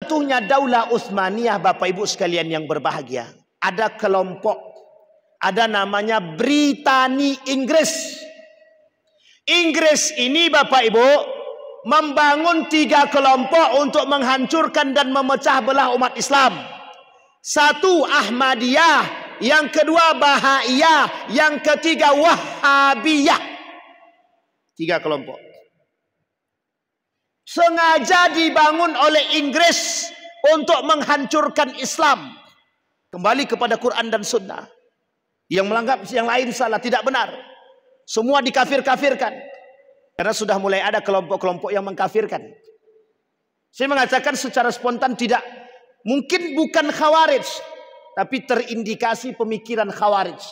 runtuhnya Daulah Utsmaniyah, Bapak Ibu sekalian yang berbahagia, ada kelompok, ada namanya Britani Inggris. Inggris ini Bapak Ibu membangun 3 kelompok untuk menghancurkan dan memecah belah umat Islam. Satu Ahmadiyah, yang kedua Bahaiyah, yang ketiga Wahhabiyah. 3 kelompok. Sengaja dibangun oleh Inggris untuk menghancurkan Islam. Kembali kepada Quran dan Sunnah. Yang menganggap yang lain salah, tidak benar. Semua dikafir-kafirkan. Karena sudah mulai ada kelompok-kelompok yang mengkafirkan. Saya mengatakan secara spontan tidak. Mungkin bukan Khawarij, tapi terindikasi pemikiran Khawarij.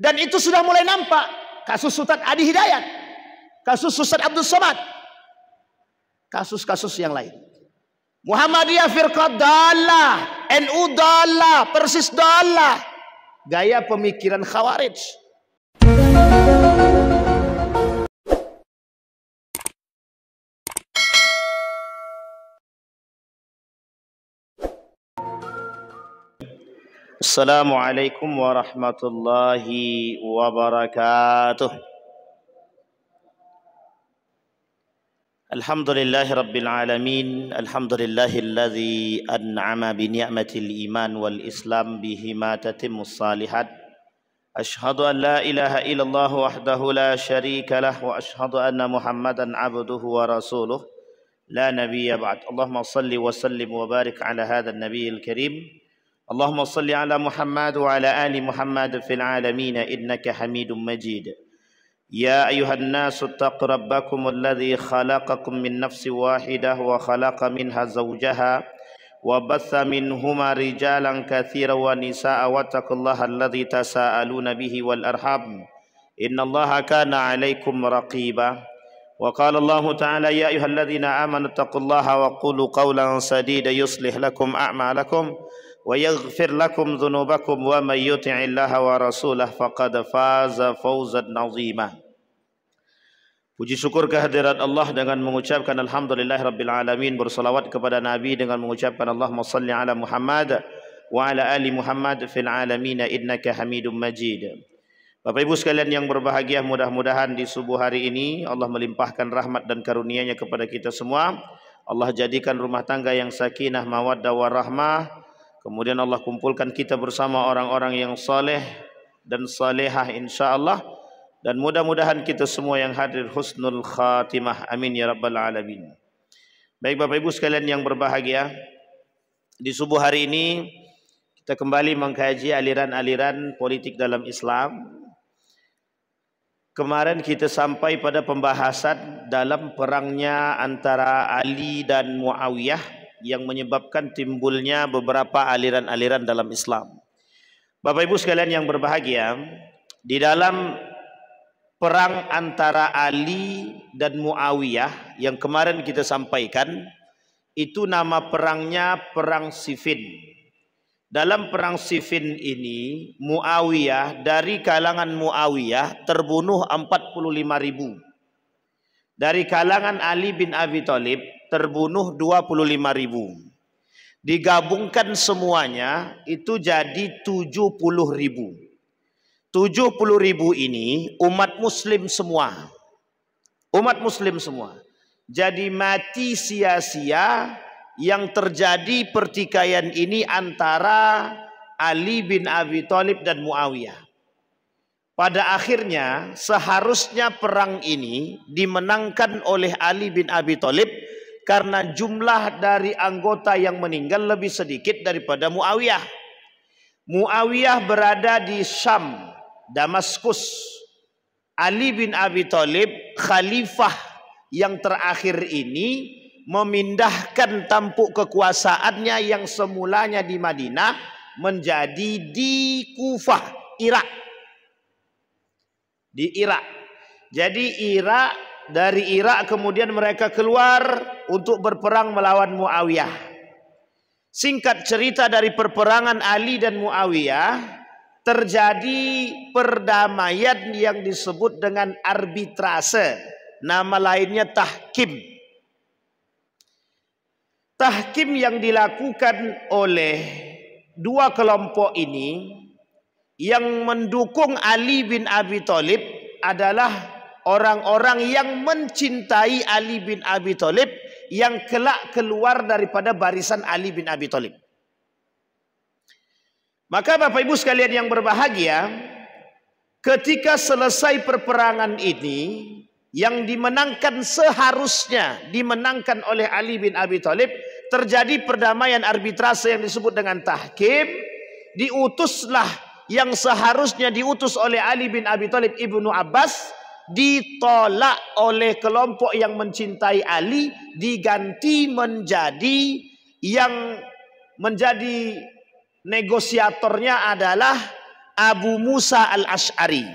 Dan itu sudah mulai nampak. Kasus Ustaz Adi Hidayat, kasus Ustaz Abdul Somad, kasus-kasus yang lain. Muhammadiyah firqah dalah, NU dalah, Persis dalah. Gaya pemikiran Khawarij. Assalamualaikum warahmatullahi wabarakatuh. Alhamdulillahi rabbil alamin. Alhamdulillahilladzi an'ama bi ni'matil iman wal islam bihima tatimmus salihat. Ashhadu an la ilaha illallah wahdahu la syarika lah wa ashhadu anna Muhammadan abduhu wa rasuluh la nabiyya ba'd. Allahumma salli wa sallim wa barik ala hadzal nabiyil karim. Allahumma salli ala Muhammad wa ala ali Muhammad fil alamin innaka Hamidum Majid. Ya ayuhan nasu taqu rabbakum alladhi khalaqakum min nafsin wahidah wa khalaqa minha zawjaha wa batha minhuma rijalan katsiran wa nisaa wattaqullaha alladhi tasaaluna bihi wal arham innallaha kana 'alaikum raqiba. Wa qala Allah ta'ala ya ayyuhalladzina amanu taqullaha wa qulu qawlan sadida yuslih lakum a'malakum wa yaghfir lakum dhunubakum wa may yuti'illaha wa rasulahu faqad faza fawzan 'azima. Puji syukur kehadirat Allah dengan mengucapkan alhamdulillahirabbil alamin, berselawat kepada Nabi dengan mengucapkan Allahumma shalli ala Muhammad wa ala ali Muhammad fil alamin innaka Hamidum Majid. Bapak Ibu sekalian yang berbahagia, mudah-mudahan di subuh hari ini Allah melimpahkan rahmat dan karunia-Nya kepada kita semua. Allah jadikan rumah tangga yang sakinah, mawaddah warahmah. Kemudian Allah kumpulkan kita bersama orang-orang yang saleh dan salehah insyaallah, dan mudah-mudahan kita semua yang hadir husnul khatimah, amin ya rabbal alamin. Baik Bapak Ibu sekalian yang berbahagia, di subuh hari ini kita kembali mengkaji aliran-aliran politik dalam Islam. Kemarin kita sampai pada pembahasan dalam perangnya antara Ali dan Muawiyah yang menyebabkan timbulnya beberapa aliran-aliran dalam Islam. Bapak Ibu sekalian yang berbahagia, di dalam perang antara Ali dan Muawiyah yang kemarin kita sampaikan, itu nama perangnya Perang Siffin. Dalam Perang Siffin ini, Muawiyah, dari kalangan Muawiyah terbunuh 45.000. Dari kalangan Ali bin Abi Thalib terbunuh 25.000. Digabungkan semuanya itu jadi 70.000. 70.000 ini umat muslim semua. Umat muslim semua. Jadi mati sia-sia yang terjadi pertikaian ini antara Ali bin Abi Thalib dan Muawiyah. Pada akhirnya seharusnya perang ini dimenangkan oleh Ali bin Abi Thalib karena jumlah dari anggota yang meninggal lebih sedikit daripada Muawiyah. Muawiyah berada di Syam, Damaskus. Ali bin Abi Thalib, khalifah yang terakhir ini, memindahkan tampuk kekuasaannya yang semulanya di Madinah menjadi di Kufah, Irak. Di Irak. Jadi dari Irak kemudian mereka keluar untuk berperang melawan Muawiyah. Singkat cerita, dari perperangan Ali dan Muawiyah terjadi perdamaian yang disebut dengan arbitrase. Nama lainnya tahkim. tahkim yang dilakukan oleh dua kelompok ini yang mendukung Ali bin Abi Thalib adalah orang-orang yang mencintai Ali bin Abi Thalib yang kelak keluar daripada barisan Ali bin Abi Thalib. Maka Bapak Ibu sekalian yang berbahagia, ketika selesai perperangan ini yang dimenangkan seharusnya dimenangkan oleh Ali bin Abi Thalib, terjadi perdamaian arbitrase yang disebut dengan tahkim. Diutuslah yang seharusnya diutus oleh Ali bin Abi Thalib Ibnu Abbas, ditolak oleh kelompok yang mencintai Ali, diganti menjadi yang menjadi negosiatornya adalah Abu Musa al-Ash'ari.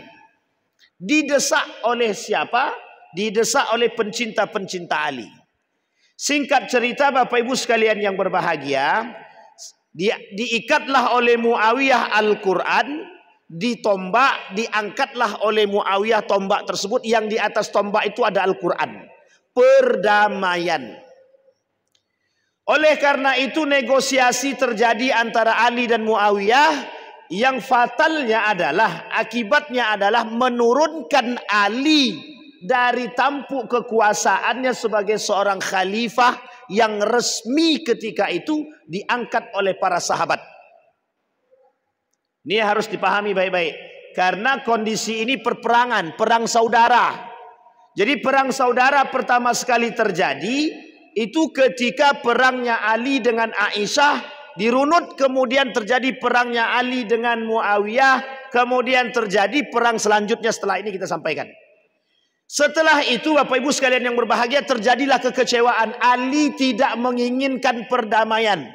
Didesak oleh siapa? Didesak oleh pencinta-pencinta Ali. Singkat cerita Bapak Ibu sekalian yang berbahagia, diikatlah oleh Muawiyah Al-Quran, ditombak, diangkatlah oleh Muawiyah tombak tersebut, yang di atas tombak itu ada Al-Quran. Perdamaian. Oleh karena itu negosiasi terjadi antara Ali dan Muawiyah, yang fatalnya adalah, akibatnya adalah menurunkan Ali dari tampuk kekuasaannya sebagai seorang khalifah yang resmi ketika itu diangkat oleh para sahabat. Ini harus dipahami baik-baik, karena kondisi ini perperangan, perang saudara. Jadi perang saudara pertama sekali terjadi itu ketika perangnya Ali dengan Aisyah dirunut, kemudian terjadi perangnya Ali dengan Muawiyah, kemudian terjadi perang selanjutnya setelah ini kita sampaikan. Setelah itu Bapak Ibu sekalian yang berbahagia, terjadilah kekecewaan. Ali tidak menginginkan perdamaian.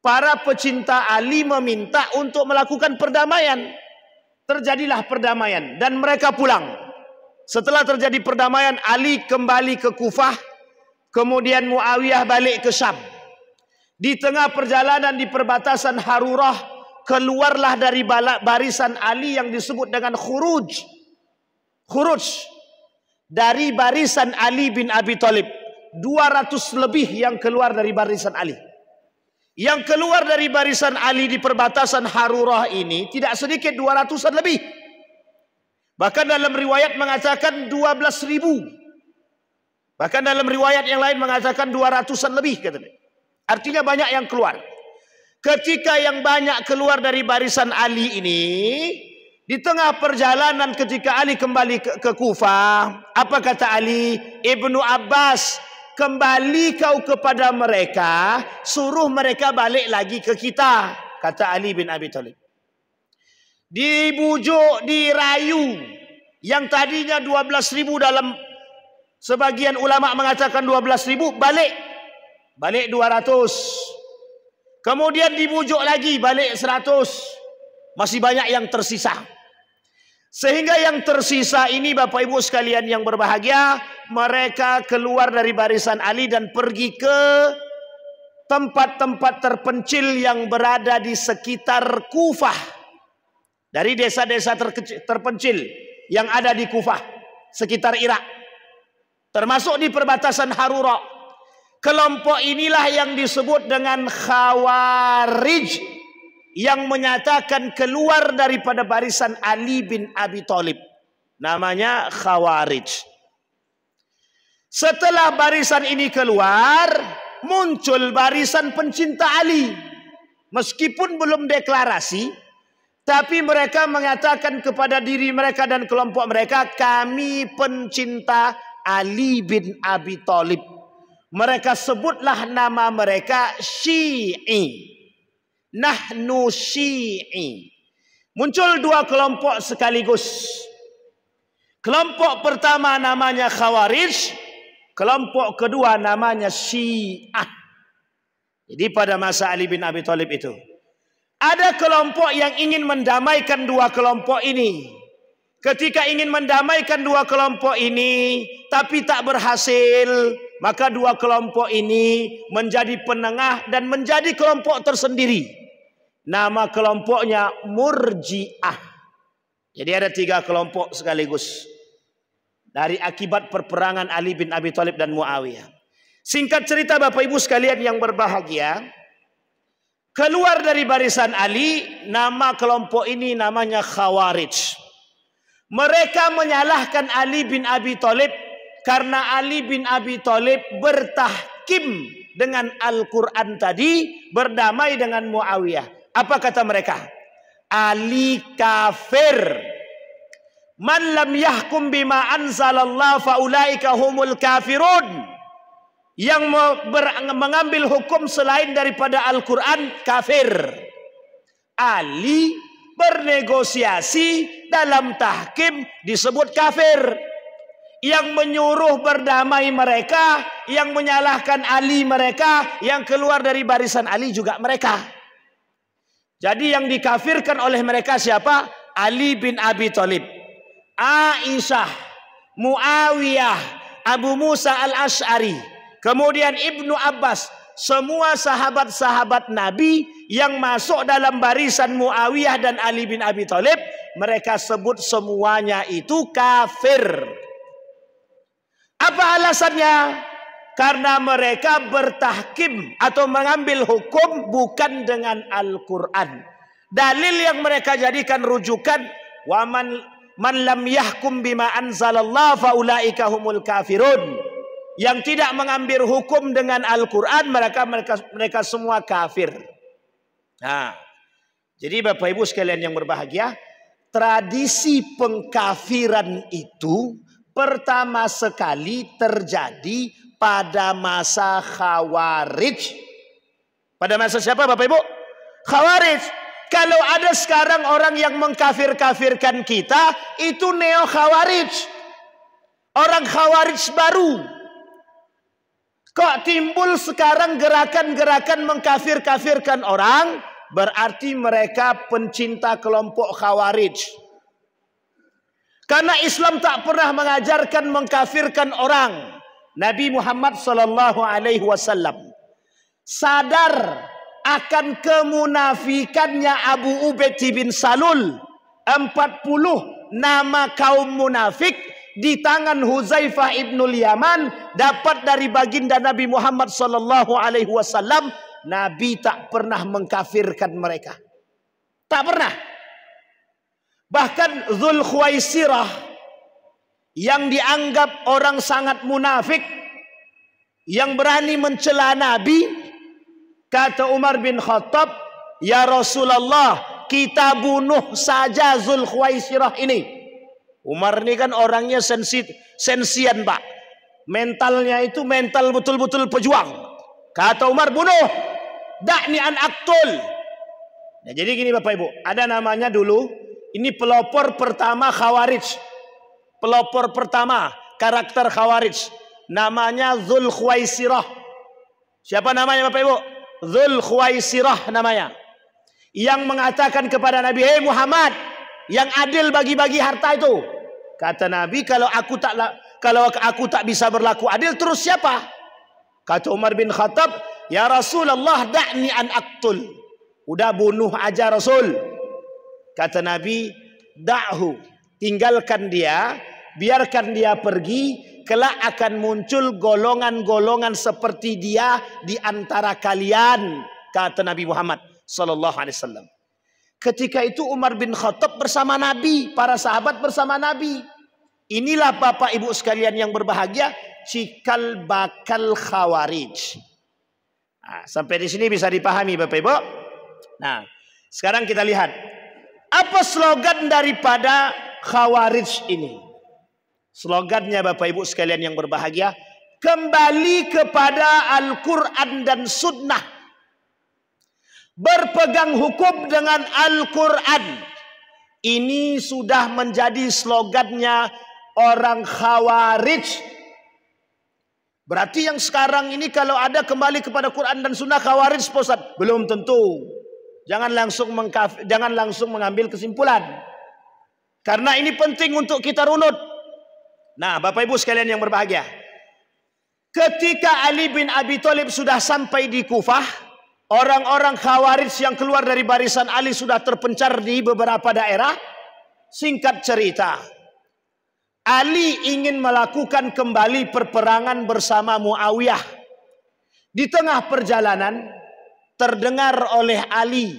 Para pecinta Ali meminta untuk melakukan perdamaian. Terjadilah perdamaian dan mereka pulang. Setelah terjadi perdamaian, Ali kembali ke Kufah, kemudian Muawiyah balik ke Syam. Di tengah perjalanan di perbatasan Harurah, keluarlah dari barisan Ali yang disebut dengan khuruj. Dari barisan Ali bin Abi Thalib, 200 lebih yang keluar dari barisan Ali. Yang keluar dari barisan Ali di perbatasan Harurah ini tidak sedikit, 200-an lebih. Bahkan dalam riwayat mengatakan 12.000. Bahkan dalam riwayat yang lain mengatakan 200-an lebih katanya. Artinya banyak yang keluar. Ketika yang banyak keluar dari barisan Ali ini, di tengah perjalanan ketika Ali kembali ke Kufah, apa kata Ali? Ibnu Abbas, kembali kau kepada mereka, suruh mereka balik lagi ke kita, kata Ali bin Abi Thalib. Dibujuk, dirayu, yang tadinya 12.000, dalam sebagian ulama mengatakan 12.000, balik 200. Kemudian dibujuk lagi, balik 100. Masih banyak yang tersisa. Sehingga yang tersisa ini Bapak Ibu sekalian yang berbahagia, mereka keluar dari barisan Ali dan pergi ke tempat-tempat terpencil yang berada di sekitar Kufah. Dari desa-desa terpencil yang ada di Kufah, sekitar Irak. Termasuk di perbatasan Harura. Kelompok inilah yang disebut dengan Khawarij, yang menyatakan keluar daripada barisan Ali bin Abi Thalib. Namanya Khawarij. Setelah barisan ini keluar, muncul barisan pencinta Ali. Meskipun belum deklarasi, tapi mereka mengatakan kepada diri mereka dan kelompok mereka, kami pencinta Ali bin Abi Thalib. Mereka sebutlah nama mereka Syi'i. Nahnu Syi'i. Muncul dua kelompok sekaligus. Kelompok pertama namanya Khawarij, kelompok kedua namanya Syiah. Jadi pada masa Ali bin Abi Thalib itu ada kelompok yang ingin mendamaikan dua kelompok ini. Ketika ingin mendamaikan dua kelompok ini tapi tak berhasil, maka dua kelompok ini menjadi penengah dan menjadi kelompok tersendiri. Nama kelompoknya Murji'ah. Jadi ada 3 kelompok sekaligus dari akibat perperangan Ali bin Abi Thalib dan Muawiyah. Singkat cerita Bapak Ibu sekalian yang berbahagia, keluar dari barisan Ali, nama kelompok ini namanya Khawarij. Mereka menyalahkan Ali bin Abi Thalib karena Ali bin Abi Thalib bertahkim dengan Al-Quran tadi, berdamai dengan Muawiyah. Apa kata mereka? Ali kafir. Man lam yahkum bima anzalallah faulaika humul kafirun. Yang mengambil hukum selain daripada Al-Quran kafir. Ali bernegosiasi dalam tahkim disebut kafir. Yang menyuruh berdamai mereka, yang menyalahkan Ali mereka, yang keluar dari barisan Ali juga mereka. Jadi yang dikafirkan oleh mereka siapa? Ali bin Abi Thalib, Aisyah, Muawiyah, Abu Musa al-Ash'ari, kemudian Ibnu Abbas. Semua sahabat-sahabat Nabi yang masuk dalam barisan Muawiyah dan Ali bin Abi Thalib, mereka sebut semuanya itu kafir. Apa alasannya? Karena mereka bertahkim atau mengambil hukum bukan dengan Al-Quran. Dalil yang mereka jadikan rujukan, wa man lam yahkum bima anzalallah faulaika humul kafirun. Yang tidak mengambil hukum dengan Al-Quran, mereka semua kafir. Nah, jadi Bapak Ibu sekalian yang berbahagia, tradisi pengkafiran itu pertama sekali terjadi pada masa Khawarij. Pada masa siapa Bapak Ibu? Khawarij. Kalau ada sekarang orang yang mengkafir-kafirkan kita, itu neo Khawarij. Orang Khawarij baru. Kok timbul sekarang gerakan-gerakan mengkafir-kafirkan orang? Berarti mereka pencinta kelompok Khawarij. Karena Islam tak pernah mengajarkan mengkafirkan orang. Nabi Muhammad SAW sadar akan kemunafikannya Abu Ubaid bin Salul. 40 nama kaum munafik di tangan Huzaifah ibnul Yaman dapat dari baginda Nabi Muhammad SAW. Nabi tak pernah mengkafirkan mereka. Tak pernah. Bahkan Dzul Khuwaisirah yang dianggap orang sangat munafik, yang berani mencela Nabi, kata Umar bin Khattab, ya Rasulullah, kita bunuh saja Dzul Khuwaisirah ini. Umar ini kan orangnya sensian Pak. Mentalnya itu mental betul-betul pejuang. Kata Umar, bunuh. Da'ni an aktul. Nah, jadi gini Bapak Ibu, ada namanya dulu, ini pelopor pertama Khawarij. Pelopor pertama karakter Khawarij. Namanya Dzul Khuwaisirah. Siapa namanya Bapak Ibu? Dzul Khuwaisirah namanya. Yang mengatakan kepada Nabi, hei Muhammad, yang adil bagi-bagi harta itu. Kata Nabi, kalau aku tak bisa berlaku adil, terus siapa? Kata Umar bin Khattab, ya Rasulullah, da'ni an aktul. Udah bunuh aja Rasul. Kata Nabi, da'hu, tinggalkan dia, biarkan dia pergi, kelak akan muncul golongan-golongan seperti dia di antara kalian, kata Nabi Muhammad sallallahu alaihi wasallam. Ketika itu Umar bin Khattab bersama Nabi, para sahabat bersama Nabi. Inilah Bapak Ibu sekalian yang berbahagia, cikal bakal Khawarij. Nah, sampai di sini bisa dipahami Bapak Ibu. Nah, sekarang kita lihat apa slogan daripada Khawarij ini. Slogannya Bapak Ibu sekalian yang berbahagia, kembali kepada Al-Quran dan Sunnah. Berpegang hukum dengan Al-Quran. Ini sudah menjadi slogannya orang Khawarij. Berarti yang sekarang ini kalau ada kembali kepada Quran dan Sunnah Khawarij, Ustaz? Belum tentu. Jangan langsung mengambil kesimpulan. Karena ini penting untuk kita runut. Nah, Bapak Ibu sekalian yang berbahagia, ketika Ali bin Abi Thalib sudah sampai di Kufah, orang-orang Khawarij yang keluar dari barisan Ali sudah terpencar di beberapa daerah. Singkat cerita, Ali ingin melakukan kembali perperangan bersama Muawiyah Di tengah perjalanan terdengar oleh Ali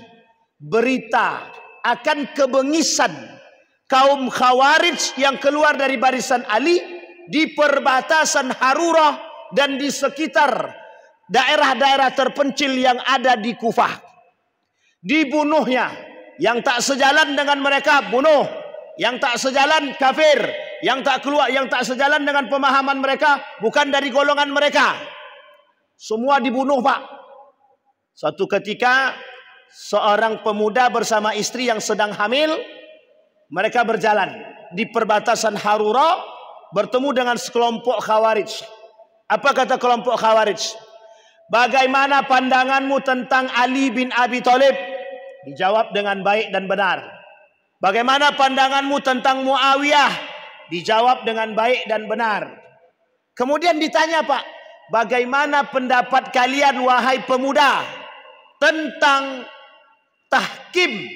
berita akan kebengisan kaum Khawarij yang keluar dari barisan Ali di perbatasan Harurah dan di sekitar daerah-daerah terpencil yang ada di Kufah. Dibunuhnya, yang tak sejalan dengan mereka bunuh, yang tak sejalan kafir, yang tak sejalan dengan pemahaman mereka bukan dari golongan mereka. Semua dibunuh, Pak. Suatu ketika seorang pemuda bersama istri yang sedang hamil, mereka berjalan di perbatasan Harurah, bertemu dengan sekelompok Khawarij. Apa kata kelompok Khawarij? Bagaimana pandanganmu tentang Ali bin Abi Thalib? Dijawab dengan baik dan benar. Bagaimana pandanganmu tentang Muawiyah? Dijawab dengan baik dan benar. Kemudian ditanya, Pak, bagaimana pendapat kalian wahai pemuda tentang tahkim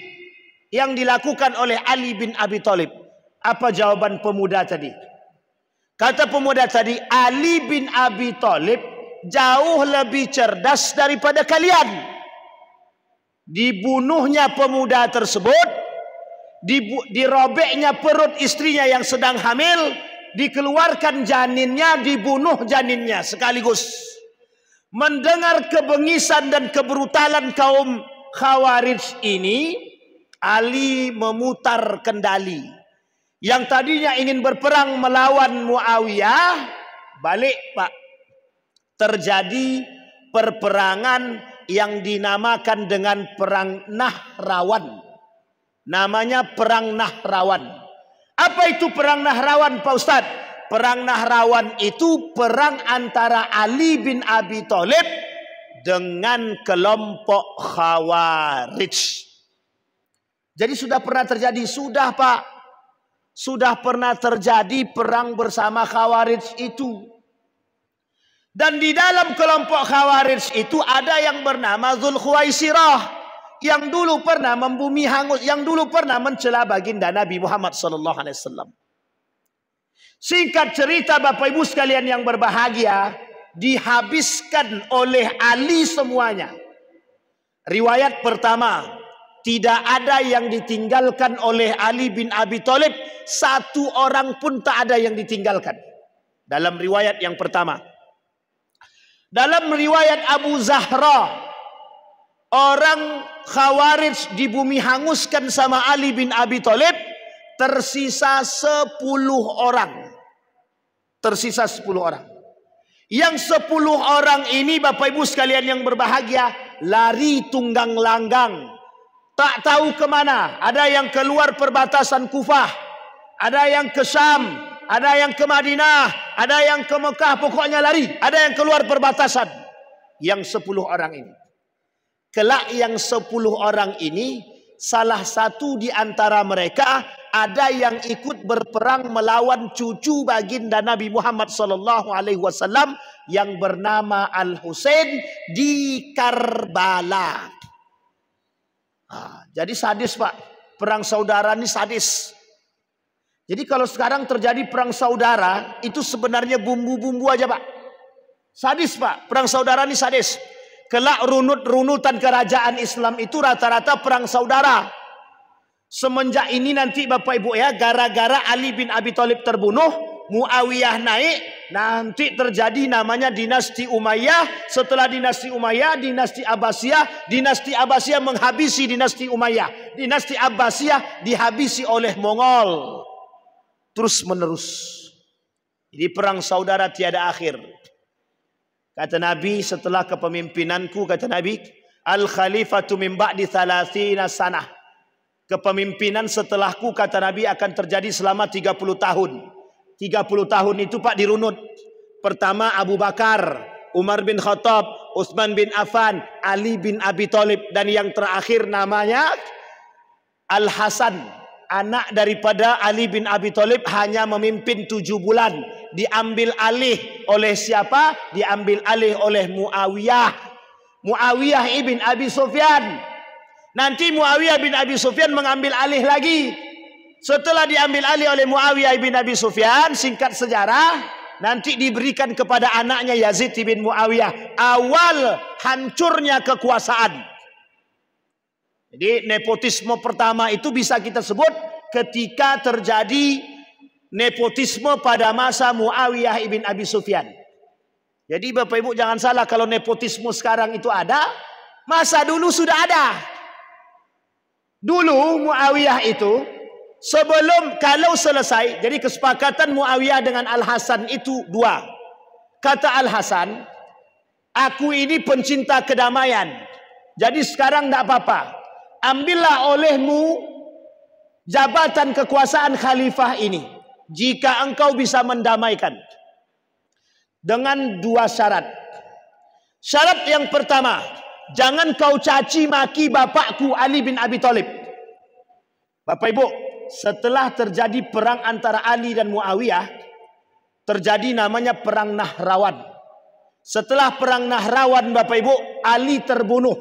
yang dilakukan oleh Ali bin Abi Thalib? Apa jawaban pemuda tadi? Kata pemuda tadi, Ali bin Abi Thalib jauh lebih cerdas daripada kalian. Dibunuhnya pemuda tersebut, dirobeknya perut istrinya yang sedang hamil, dikeluarkan janinnya, dibunuh janinnya sekaligus. Mendengar kebengisan dan kebrutalan kaum Khawarij ini, Ali memutar kendali. Yang tadinya ingin berperang melawan Muawiyah, balik, Pak. Terjadi perperangan yang dinamakan dengan Perang Nahrawan. Namanya Perang Nahrawan. Apa itu Perang Nahrawan, Pak Ustadz? Perang Nahrawan itu perang antara Ali bin Abi Thalib dengan kelompok Khawarij. Jadi sudah pernah terjadi, sudah, Pak. Sudah pernah terjadi perang bersama Khawarij itu. Dan di dalam kelompok Khawarij itu ada yang bernama Dzulkhuwaisirah, yang dulu pernah membumi hangus, yang dulu pernah mencela baginda Nabi Muhammad SAW. Singkat cerita, Bapak Ibu sekalian yang berbahagia, dihabiskan oleh Ali semuanya. Riwayat pertama, tidak ada yang ditinggalkan oleh Ali bin Abi Thalib, satu orang pun tak ada yang ditinggalkan. Dalam riwayat yang pertama. Dalam riwayat Abu Zahra, orang Khawarij di bumi hanguskan sama Ali bin Abi Thalib, tersisa 10 orang. Tersisa 10 orang. Yang 10 orang ini, Bapak Ibu sekalian yang berbahagia, lari tunggang langgang. Tak tahu kemana. Ada yang keluar perbatasan Kufah, ada yang ke Syam, ada yang ke Madinah, ada yang ke Mekah, pokoknya lari. Ada yang keluar perbatasan. Yang 10 orang ini. Kelak yang 10 orang ini, salah satu di antara mereka ada yang ikut berperang melawan cucu baginda Nabi Muhammad SAW yang bernama Al-Husain di Karbala. Jadi sadis, Pak. Perang saudara ini sadis. Jadi kalau sekarang terjadi perang saudara, itu sebenarnya bumbu-bumbu aja, Pak. Sadis, Pak. Perang saudara ini sadis. Kelak runut-runutan kerajaan Islam itu rata-rata perang saudara. Semenjak ini nanti, Bapak Ibu ya, gara-gara Ali bin Abi Thalib terbunuh, Muawiyah naik, nanti terjadi namanya dinasti Umayyah. Setelah dinasti Umayyah, dinasti Abbasiyah. Dinasti Abbasiyah menghabisi dinasti Umayyah. Dinasti Abbasiyah dihabisi oleh Mongol. Terus menerus. Jadi perang saudara tiada akhir. Kata Nabi, setelah kepemimpinanku, kata Nabi, al-khalifatu min ba'di 30 sanah. Kepemimpinan setelahku, kata Nabi, akan terjadi selama 30 tahun. 30 tahun itu, Pak, dirunut. Pertama Abu Bakar, Umar bin Khattab, Utsman bin Affan, Ali bin Abi Thalib, dan yang terakhir namanya Al-Hasan, anak daripada Ali bin Abi Thalib, hanya memimpin 7 bulan. Diambil alih oleh siapa? Diambil alih oleh Muawiyah. Muawiyah ibn Abi Sufyan. Nanti Muawiyah bin Abi Sufyan mengambil alih lagi. Setelah diambil alih oleh Muawiyah bin Abi Sufyan, singkat sejarah, nanti diberikan kepada anaknya Yazid bin Muawiyah. Awal hancurnya kekuasaan. Jadi nepotisme pertama itu bisa kita sebut ketika terjadi nepotisme pada masa Muawiyah ibn Abi Sufyan. Jadi Bapak Ibu jangan salah, kalau nepotisme sekarang itu ada, masa dulu sudah ada. Dulu Muawiyah itu sebelum, kalau selesai, jadi kesepakatan Muawiyah dengan Al-Hasan itu dua. Kata Al-Hasan, aku ini pencinta kedamaian. Jadi sekarang tidak apa-apa. Ambillah olehmu jabatan kekuasaan khalifah ini. Jika engkau bisa mendamaikan. Dengan dua syarat. Syarat yang pertama, jangan kau caci maki bapakku Ali bin Abi Thalib. Bapak Ibu, setelah terjadi perang antara Ali dan Muawiyah, terjadi namanya perang Nahrawan. Setelah perang Nahrawan, Bapak Ibu, Ali terbunuh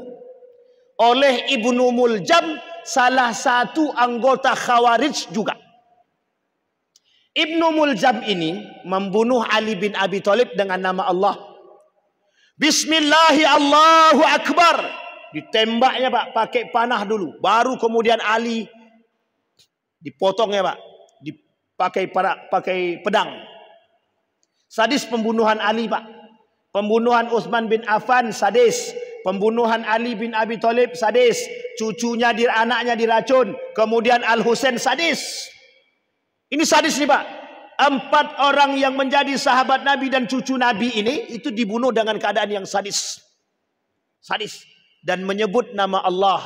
oleh Ibnu Muljam, salah satu anggota Khawarij juga. Ibnu Muljam ini membunuh Ali bin Abi Thalib dengan nama Allah. Bismillahi Allahu Akbar. Ditembaknya Pak, pakai panah dulu. Baru kemudian Ali dipotongnya Pak. Pakai pedang. Sadis pembunuhan Ali Pak. Pembunuhan Utsman bin Affan sadis. Pembunuhan Ali bin Abi Thalib sadis. Cucunya, anaknya diracun. Kemudian Al-Husain sadis. Ini sadis nih Pak. 4 orang yang menjadi sahabat Nabi dan cucu Nabi ini itu dibunuh dengan keadaan yang sadis. Sadis. Dan menyebut nama Allah.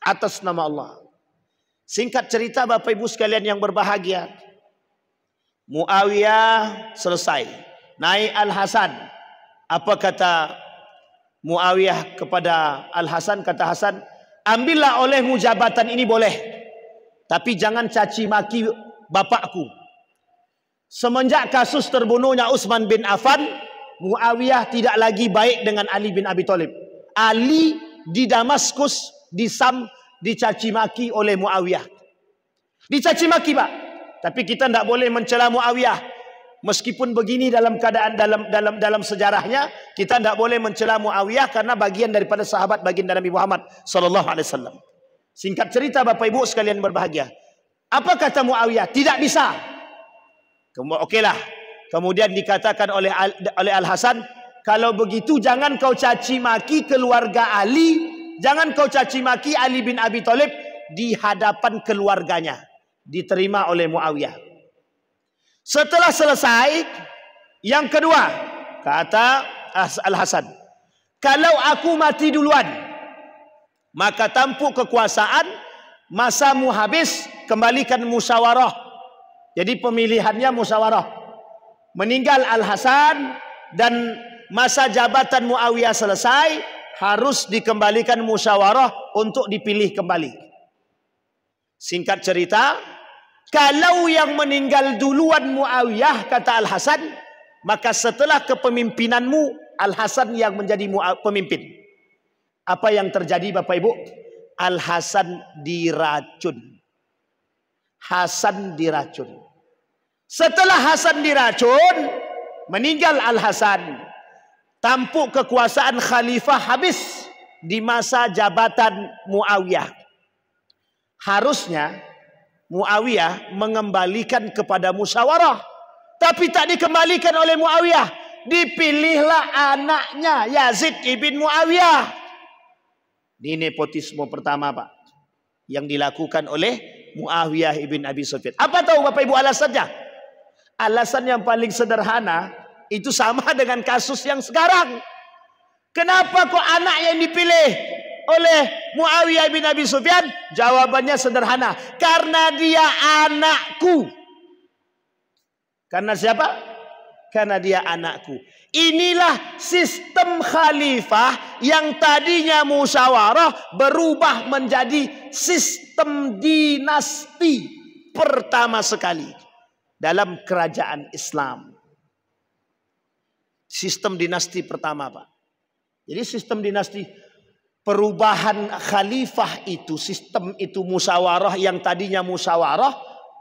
Atas nama Allah. Singkat cerita Bapak Ibu sekalian yang berbahagia. Muawiyah selesai. Naik Al-Hasan. Apa kata Muawiyah kepada Al-Hasan? Kata Hasan, ambillah olehmu jabatan ini boleh. Tapi jangan caci maki bapakku. Semenjak kasus terbunuhnya Utsman bin Affan, Muawiyah tidak lagi baik dengan Ali bin Abi Thalib. Ali di Damaskus, di Sam, dicaci maki oleh Muawiyah. Dicaci maki Pak. Tapi kita tidak boleh mencela Muawiyah. Meskipun begini dalam keadaan dalam sejarahnya, kita tidak boleh mencela Muawiyah karena bagian daripada sahabat baginda Nabi Muhammad sallallahu alaihi wasallam. Singkat cerita Bapak Ibu sekalian berbahagia. Apa kata Muawiyah? Tidak bisa. Okeylah. Kemudian dikatakan oleh Al-Hasan, kalau begitu jangan kau caci maki keluarga Ali, jangan kau caci maki Ali bin Abi Thalib di hadapan keluarganya. Diterima oleh Muawiyah. Setelah selesai, yang kedua, kata Al-Hasan, kalau aku mati duluan, maka tampuk kekuasaan, masamu habis, kembalikan musyawarah. Jadi pemilihannya musyawarah. Meninggal Al-Hasan dan masa jabatan Muawiyah selesai, harus dikembalikan musyawarah untuk dipilih kembali. Singkat cerita, kalau yang meninggal duluan Muawiyah, kata Al-Hasan, maka setelah kepemimpinanmu, Al-Hasan yang menjadi pemimpin. Apa yang terjadi Bapak Ibu? Al-Hasan diracun. Hasan diracun. Setelah Hasan diracun, meninggal Al-Hasan. Tampuk kekuasaan khalifah habis di masa jabatan Muawiyah. Harusnya Muawiyah mengembalikan kepada musyawarah. Tapi tak dikembalikan oleh Muawiyah. Dipilihlah anaknya Yazid ibn Muawiyah. Ini nepotisme pertama Pak, yang dilakukan oleh Muawiyah ibn Abi Sufyan. Apa tahu Bapak Ibu alasannya? Alasan yang paling sederhana, itu sama dengan kasus yang sekarang. Kenapa kok anak yang dipilih oleh Muawiyah bin Abi Sufyan? Jawabannya sederhana. Karena dia anakku. Karena siapa? Karena dia anakku. Inilah sistem khalifah yang tadinya musyawarah berubah menjadi sistem dinasti pertama sekali dalam kerajaan Islam. Sistem dinasti pertama Pak. Jadi sistem dinasti, perubahan khalifah itu, sistem itu musyawarah yang tadinya musyawarah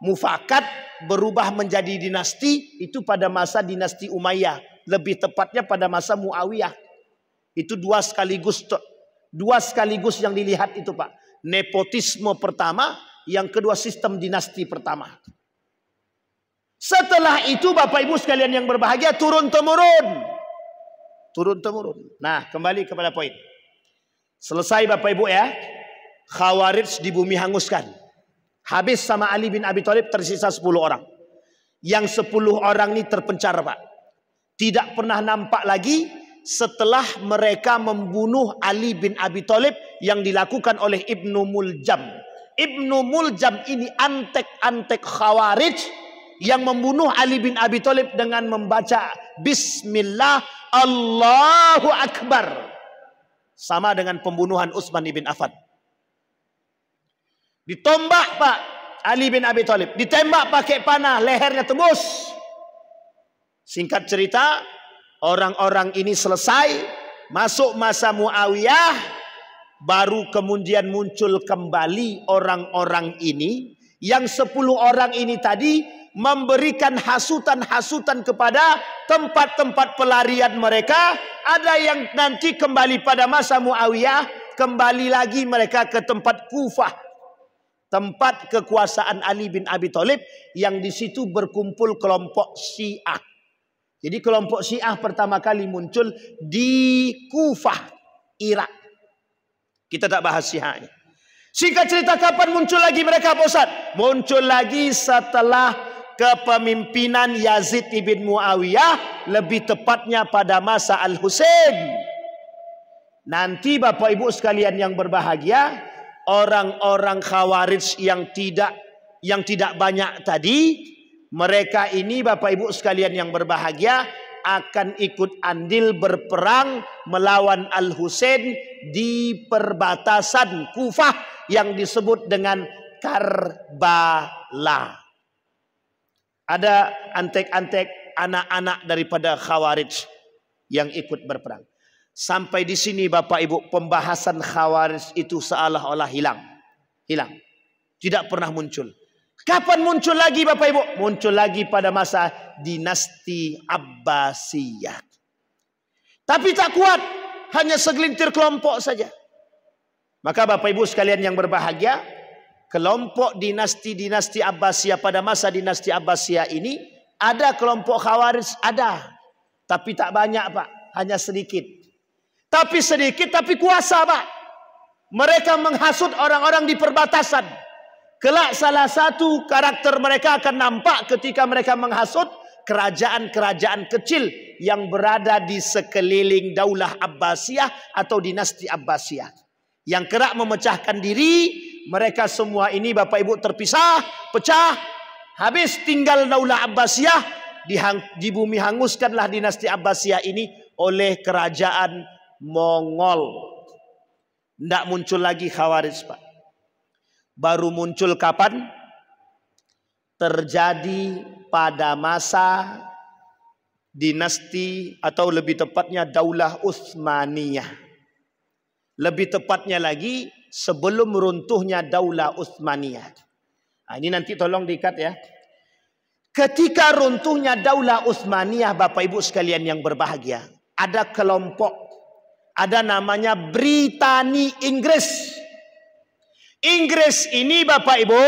mufakat berubah menjadi dinasti itu pada masa dinasti Umayyah, lebih tepatnya pada masa Muawiyah. Itu dua sekaligus yang dilihat itu Pak. Nepotisme pertama, yang kedua sistem dinasti pertama. Setelah itu Bapak Ibu sekalian yang berbahagia, turun temurun. Nah, kembali kepada poin. Selesai Bapak Ibu ya. Khawarij di bumi hanguskan. Habis sama Ali bin Abi Thalib, tersisa 10 orang. Yang 10 orang ini terpencar Pak. Tidak pernah nampak lagi setelah mereka membunuh Ali bin Abi Thalib yang dilakukan oleh Ibnu Muljam. Ibnu Muljam ini antek-antek Khawarij yang membunuh Ali bin Abi Thalib dengan membaca Bismillah Allahu Akbar. Sama dengan pembunuhan Utsman bin Affan. Ditombak Pak Ali bin Abi Thalib, ditembak pakai panah, lehernya tembus. Singkat cerita, orang-orang ini selesai, masuk masa Muawiyah, baru kemudian muncul kembali orang-orang ini, yang 10 orang ini tadi memberikan hasutan-hasutan kepada tempat-tempat pelarian mereka. Ada yang nanti kembali pada masa Muawiyah, kembali lagi mereka ke tempat Kufah, tempat kekuasaan Ali bin Abi Thalib, yang di situ berkumpul kelompok Syiah. Jadi kelompok Syiah pertama kali muncul di Kufah, Irak. Kita tak bahas Syiah. Singkat cerita, kapan muncul lagi mereka Pak Ustaz? Muncul lagi setelah kepemimpinan Yazid ibn Muawiyah, lebih tepatnya pada masa Al-Husain. Nanti Bapak Ibu sekalian yang berbahagia, orang-orang Khawarij yang tidak banyak tadi, mereka ini Bapak Ibu sekalian yang berbahagia akan ikut andil berperang melawan Al-Husain di perbatasan Kufah yang disebut dengan Karbala. Ada antek-antek anak-anak daripada Khawarij yang ikut berperang. Sampai di sini Bapak Ibu, pembahasan Khawarij itu seolah-olah hilang. Tidak pernah muncul. Kapan muncul lagi Bapak Ibu? Muncul lagi pada masa dinasti Abbasiyah. Tapi tak kuat, hanya segelintir kelompok saja. Maka Bapak Ibu sekalian yang berbahagia, kelompok dinasti Abbasiyah pada masa dinasti Abbasiyah ini, ada kelompok Khawarij, ada. Tapi tak banyak Pak, hanya sedikit. Tapi sedikit, tapi kuasa Pak. Mereka menghasut orang-orang di perbatasan. Kelak salah satu karakter mereka akan nampak ketika mereka menghasut kerajaan-kerajaan kecil yang berada di sekeliling Daulah Abbasiyah atau dinasti Abbasiyah. Yang kerap memecahkan diri, mereka semua ini Bapak Ibu terpisah, pecah. Habis tinggal Daulah Abbasiyah, di bumi hanguskanlah dinasti Abbasiyah ini oleh kerajaan Mongol. Tidak muncul lagi Khawarij Pak. Baru muncul kapan? Terjadi pada masa dinasti atau lebih tepatnya Daulah Utsmaniyah. Lebih tepatnya lagi sebelum runtuhnya Daulah Utsmaniyah. Nah, ini nanti tolong diikat ya. Ketika runtuhnya Daulah Utsmaniyah Bapak Ibu sekalian yang berbahagia, ada kelompok, ada namanya Britani Inggris. Inggris ini Bapak Ibu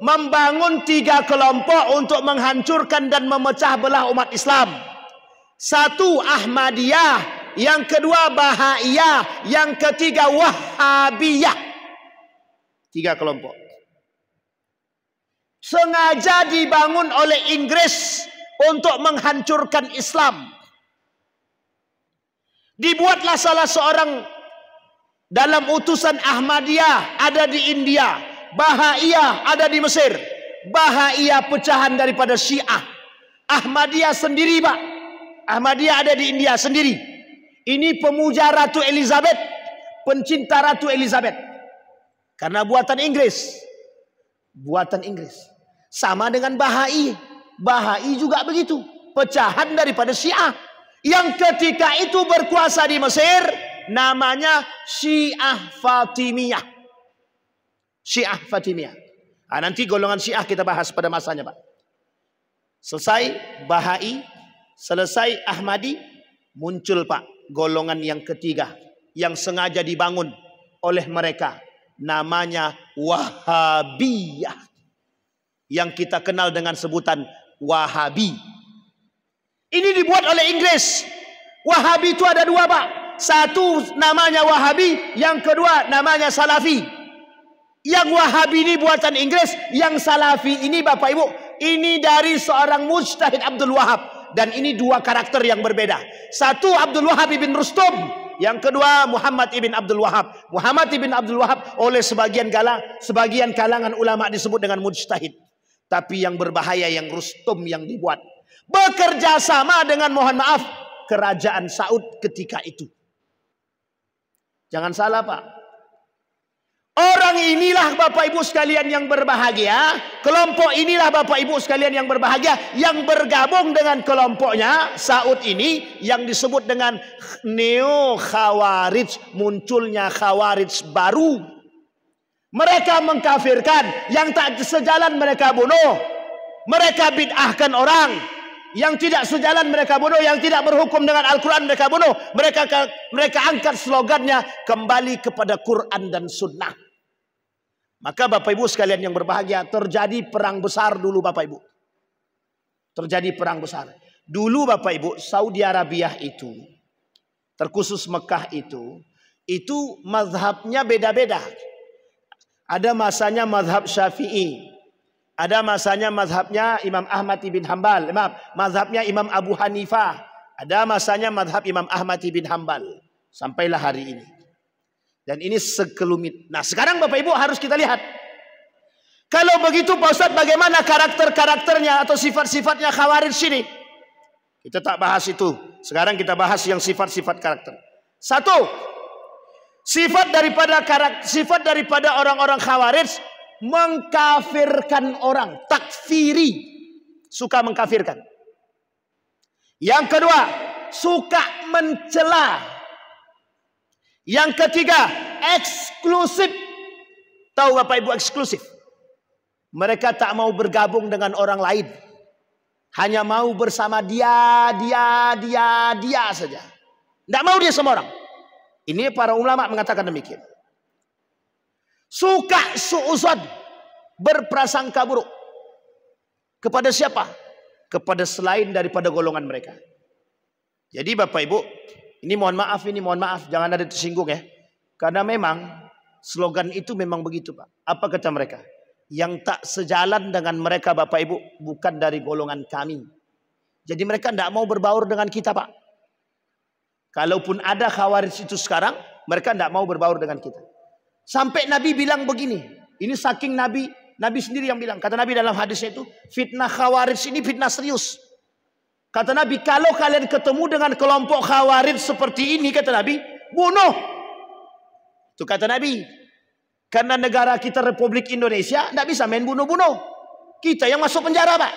membangun 3 kelompok untuk menghancurkan dan memecah belah umat Islam. 1 Ahmadiyah, yang kedua Bahaiyah, yang ketiga Wahhabiyah. 3 kelompok. Sengaja dibangun oleh Inggris untuk menghancurkan Islam. Dibuatlah salah seorang dalam utusan Ahmadiyah ada di India, Bahaiyah ada di Mesir. Bahaiyah pecahan daripada Syiah. Ahmadiyah sendiri Pak. Ahmadiyah ada di India sendiri. Ini pemuja Ratu Elizabeth, pencinta Ratu Elizabeth. Karena buatan Inggris. Buatan Inggris. Sama dengan Bahai. Bahai juga begitu. Pecahan daripada Syiah. Yang ketika itu berkuasa di Mesir, namanya Syiah Fatimiyah. Syiah Fatimiyah. Nanti golongan Syiah kita bahas pada masanya, Pak. Selesai Bahai, selesai Ahmadi, muncul Pak golongan yang ketiga yang sengaja dibangun oleh mereka, namanya Wahabiyah, yang kita kenal dengan sebutan Wahabi. Ini dibuat oleh Inggris. Wahabi itu ada dua, Pak. Satu namanya Wahabi, yang kedua namanya Salafi. Yang Wahabi ini buatan Inggris, yang Salafi ini Bapak Ibu, ini dari seorang mujtahid Abdul Wahab. Dan ini dua karakter yang berbeda. Satu Abdul Wahab ibn Rustum, yang kedua Muhammad ibn Abdul Wahab. Muhammad ibn Abdul Wahab oleh sebagian kalangan ulama disebut dengan mujtahid. Tapi yang berbahaya yang Rustum yang dibuat, bekerja sama dengan, mohon maaf, kerajaan Saud ketika itu. Jangan salah, Pak. Orang inilah Bapak Ibu sekalian yang berbahagia, kelompok inilah Bapak Ibu sekalian yang berbahagia, yang bergabung dengan kelompoknya Saud ini, yang disebut dengan Neo Khawarij. Munculnya Khawarij baru. Mereka mengkafirkan, yang tak sejalan mereka bunuh, mereka bid'ahkan orang, yang tidak sejalan mereka bunuh, yang tidak berhukum dengan Al-Quran mereka bunuh. Mereka angkat slogannya kembali kepada Quran dan Sunnah. Maka Bapak Ibu sekalian yang berbahagia, terjadi perang besar dulu Bapak Ibu. Terjadi perang besar. Dulu Bapak Ibu, Saudi Arabia itu, terkhusus Mekah itu mazhabnya beda-beda. Ada masanya mazhab Syafi'i, ada masanya mazhabnya Imam Ahmad ibn Hanbal, mazhabnya Imam Abu Hanifah, ada masanya mazhab Imam Ahmad ibn Hanbal, sampailah hari ini. Dan ini sekelumit. Nah sekarang Bapak Ibu harus kita lihat, kalau begitu Pak Ustadz, bagaimana karakter-karakternya atau sifat-sifatnya Khawarij sini? Kita tak bahas itu. Sekarang kita bahas yang sifat-sifat karakter. Satu, sifat daripada orang-orang Khawarij, mengkafirkan orang, takfiri, suka mengkafirkan. Yang kedua, suka mencela. Yang ketiga, eksklusif. Tahu Bapak Ibu eksklusif? Mereka tak mau bergabung dengan orang lain, hanya mau bersama dia saja. Tidak mau dia sama orang. Ini para ulama mengatakan demikian. Suka suuzon, berprasangka buruk. Kepada siapa? Kepada selain daripada golongan mereka. Jadi Bapak Ibu, ini mohon maaf, jangan ada tersinggung ya. Karena memang slogan itu memang begitu Pak. Apa kata mereka? Yang tak sejalan dengan mereka Bapak Ibu bukan dari golongan kami. Jadi mereka tidak mau berbaur dengan kita Pak. Kalaupun ada Khawarij itu sekarang, mereka tidak mau berbaur dengan kita. Sampai Nabi bilang begini. Ini saking Nabi sendiri yang bilang. Kata Nabi dalam hadisnya itu, fitnah Khawarij ini fitnah serius. Kata Nabi, kalau kalian ketemu dengan kelompok Khawarij seperti ini, kata Nabi, bunuh. Itu kata Nabi. Karena negara kita Republik Indonesia tidak bisa main bunuh-bunuh. Kita yang masuk penjara Pak.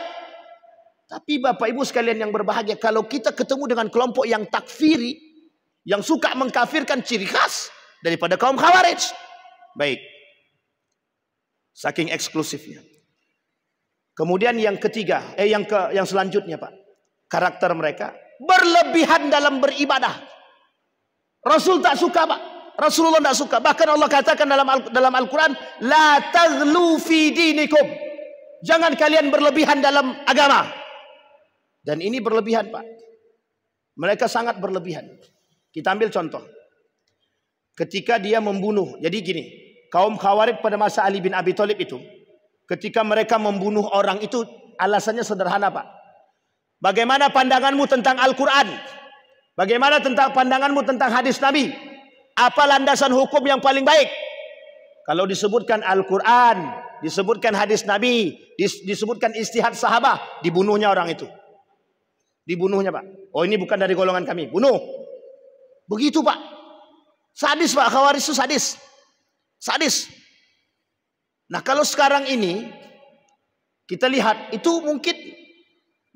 Tapi Bapak Ibu sekalian yang berbahagia, kalau kita ketemu dengan kelompok yang takfiri, yang suka mengkafirkan, ciri khas daripada kaum Khawarij. Baik. Saking eksklusifnya. Kemudian yang ketiga, yang selanjutnya Pak. Karakter mereka berlebihan dalam beribadah. Rasul tak suka Pak. Rasulullah tak suka. Bahkan Allah katakan dalam Al-Quran, la taghlu fi dinikum. Jangan kalian berlebihan dalam agama. Dan ini berlebihan Pak. Mereka sangat berlebihan. Kita ambil contoh. Ketika dia membunuh. Jadi gini, kaum Khawarij pada masa Ali bin Abi Thalib itu, ketika mereka membunuh orang itu, alasannya sederhana Pak. Bagaimana pandanganmu tentang Al-Quran? Bagaimana tentang pandanganmu tentang hadis Nabi? Apa landasan hukum yang paling baik? Kalau disebutkan Al-Quran, disebutkan hadis Nabi, disebutkan istihad sahabat, dibunuhnya orang itu. Dibunuhnya Pak. Oh ini bukan dari golongan kami, bunuh. Begitu Pak. Sadis Pak, Khawarij itu sadis. Sadis. Nah kalau sekarang ini, kita lihat, itu mungkin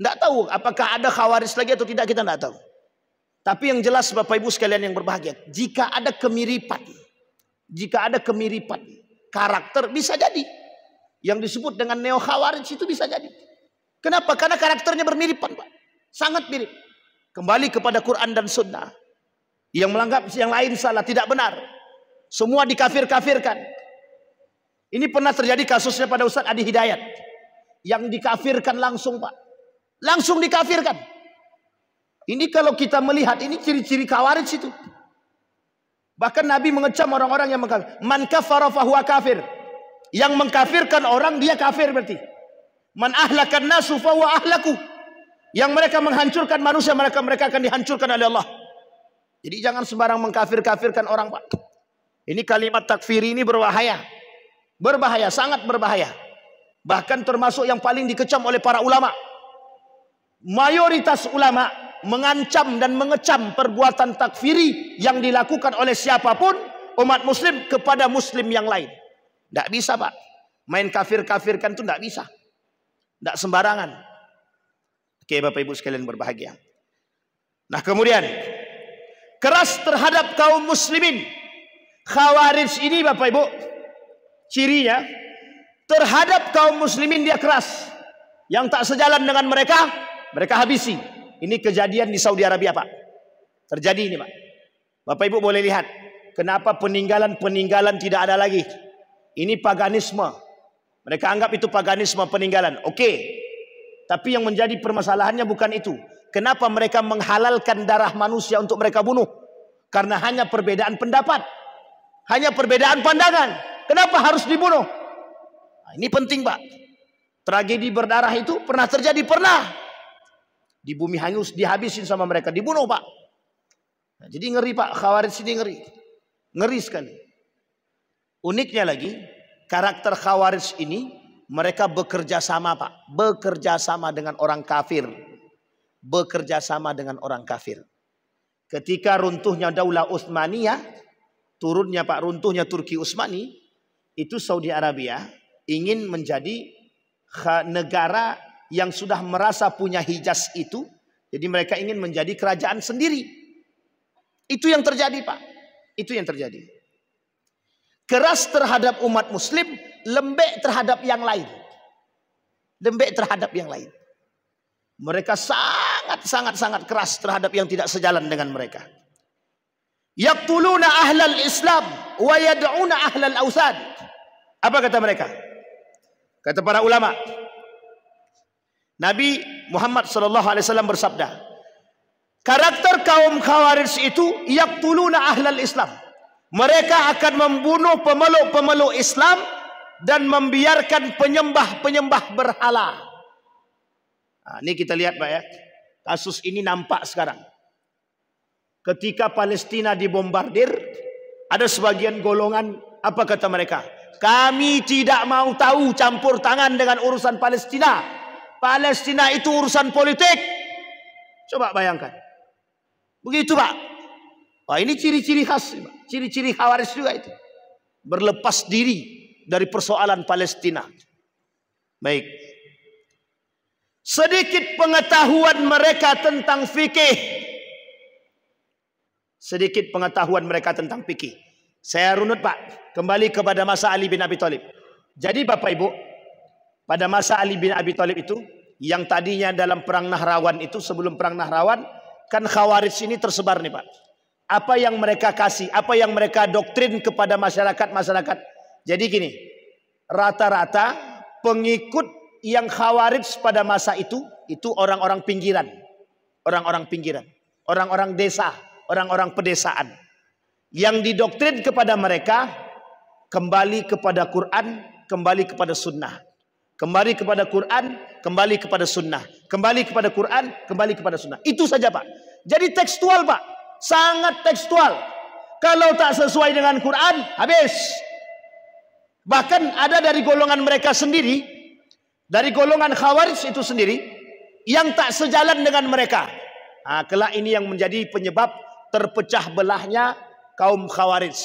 tidak tahu apakah ada Khawarij lagi atau tidak, kita tidak tahu. Tapi yang jelas Bapak Ibu sekalian yang berbahagia, jika ada kemiripan karakter bisa jadi. Yang disebut dengan neo khawarij itu bisa jadi. Kenapa? Karena karakternya bermiripan, Pak. Sangat mirip. Kembali kepada Quran dan Sunnah. Yang menganggap yang lain salah, tidak benar. Semua dikafir-kafirkan. Ini pernah terjadi kasusnya pada Ustaz Adi Hidayat. Yang dikafirkan langsung, Pak. Langsung dikafirkan. Ini kalau kita melihat, ini ciri-ciri khawarij itu. Bahkan Nabi mengecam orang-orang yang mengkafir. Man kafara fahuwa kafir. Yang mengkafirkan orang, dia kafir berarti. Man ahlakan nasu fahuwa ahlaku. Yang mereka menghancurkan manusia, mereka akan dihancurkan oleh Allah. Jadi jangan sembarang mengkafir-kafirkan orang, Pak. Ini kalimat takfir ini berbahaya. Berbahaya, sangat berbahaya. Bahkan termasuk yang paling dikecam oleh para ulama. Mayoritas ulama mengancam dan mengecam perbuatan takfiri yang dilakukan oleh siapapun umat muslim kepada muslim yang lain. Tidak bisa, Pak. Main kafir-kafirkan itu tidak bisa. Tidak sembarangan. Oke, Bapak Ibu sekalian berbahagia. Nah, kemudian keras terhadap kaum muslimin. Khawarij ini, Bapak Ibu, cirinya terhadap kaum muslimin dia keras. Yang tak sejalan dengan mereka, mereka habisi. Ini kejadian di Saudi Arabia, Pak. Terjadi ini, Pak. Bapak Ibu boleh lihat. Kenapa peninggalan-peninggalan tidak ada lagi. Ini paganisme. Mereka anggap itu paganisme, peninggalan. Oke. Tapi yang menjadi permasalahannya bukan itu. Kenapa mereka menghalalkan darah manusia untuk mereka bunuh? Karena hanya perbedaan pendapat. Hanya perbedaan pandangan. Kenapa harus dibunuh? Nah, ini penting, Pak. Tragedi berdarah itu pernah terjadi, pernah. Di bumi hangus, dihabisin sama mereka. Dibunuh, Pak. Nah, jadi ngeri, Pak. Khawarij ini ngeri. Ngeri sekali. Uniknya lagi, karakter khawarij ini, mereka bekerja sama, Pak. Bekerja sama dengan orang kafir. Bekerja sama dengan orang kafir. Ketika runtuhnya Daulah Utsmaniyah, turunnya, Pak, runtuhnya Turki Utsmani, itu Saudi Arabia ingin menjadi negara yang sudah merasa punya Hijaz itu. Jadi mereka ingin menjadi kerajaan sendiri. Itu yang terjadi, Pak. Itu yang terjadi. Keras terhadap umat muslim, lembek terhadap yang lain. Lembek terhadap yang lain. Mereka sangat keras terhadap yang tidak sejalan dengan mereka. Yaqtuluna ahlal Islam wa yad'una ahlal awsan. Apa kata mereka? Kata para ulama, Nabi Muhammad SAW bersabda, karakter kaum Khawarij itu yaqtuluna ahlal Islam. Mereka akan membunuh pemeluk-pemeluk Islam dan membiarkan penyembah-penyembah berhala. Nah, ini kita lihat, Pak, ya. Kasus ini nampak sekarang. Ketika Palestina dibombardir, ada sebagian golongan, apa kata mereka? Kami tidak mau tahu campur tangan dengan urusan Palestina. Palestina itu urusan politik. Coba bayangkan. Begitu, Pak. Wah, ini ciri-ciri khas, ciri-ciri Khawarij juga itu. Berlepas diri dari persoalan Palestina. Baik. Sedikit pengetahuan mereka tentang fikih. Sedikit pengetahuan mereka tentang fikih. Saya runut, Pak. Kembali kepada masa Ali bin Abi Thalib. Jadi Bapak Ibu, pada masa Ali bin Abi Thalib itu, yang tadinya dalam perang Nahrawan itu, sebelum perang Nahrawan, kan Khawarij ini tersebar nih, Pak. Apa yang mereka kasih, apa yang mereka doktrin kepada masyarakat. Jadi gini, rata-rata pengikut yang Khawarij pada masa itu orang-orang pinggiran. Orang-orang pinggiran. Orang-orang desa, orang-orang pedesaan. Yang didoktrin kepada mereka, kembali kepada Quran, kembali kepada sunnah. Kembali kepada Quran, kembali kepada sunnah. Kembali kepada Quran, kembali kepada sunnah. Itu saja, Pak. Jadi tekstual, Pak. Sangat tekstual. Kalau tak sesuai dengan Quran, habis. Bahkan ada dari golongan mereka sendiri, dari golongan Khawarij itu sendiri, yang tak sejalan dengan mereka. Nah, kelak ini yang menjadi penyebab terpecah belahnya kaum Khawarij.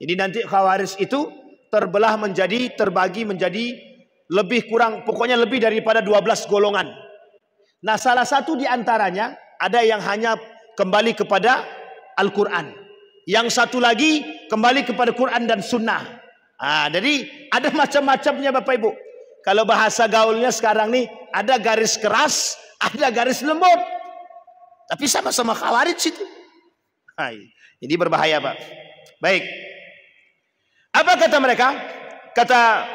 Jadi nanti Khawarij itu terbelah menjadi, terbagi menjadi lebih kurang, pokoknya lebih daripada 12 golongan. Nah, salah satu di antaranya ada yang hanya kembali kepada Al-Quran. Yang satu lagi kembali kepada Quran dan Sunnah. Jadi ada macam-macamnya Bapak Ibu. Kalau bahasa gaulnya sekarang nih, ada garis keras, ada garis lembut. Tapi sama-sama Khawarij itu. Ini berbahaya Pak. Baik. Apa kata mereka? Kata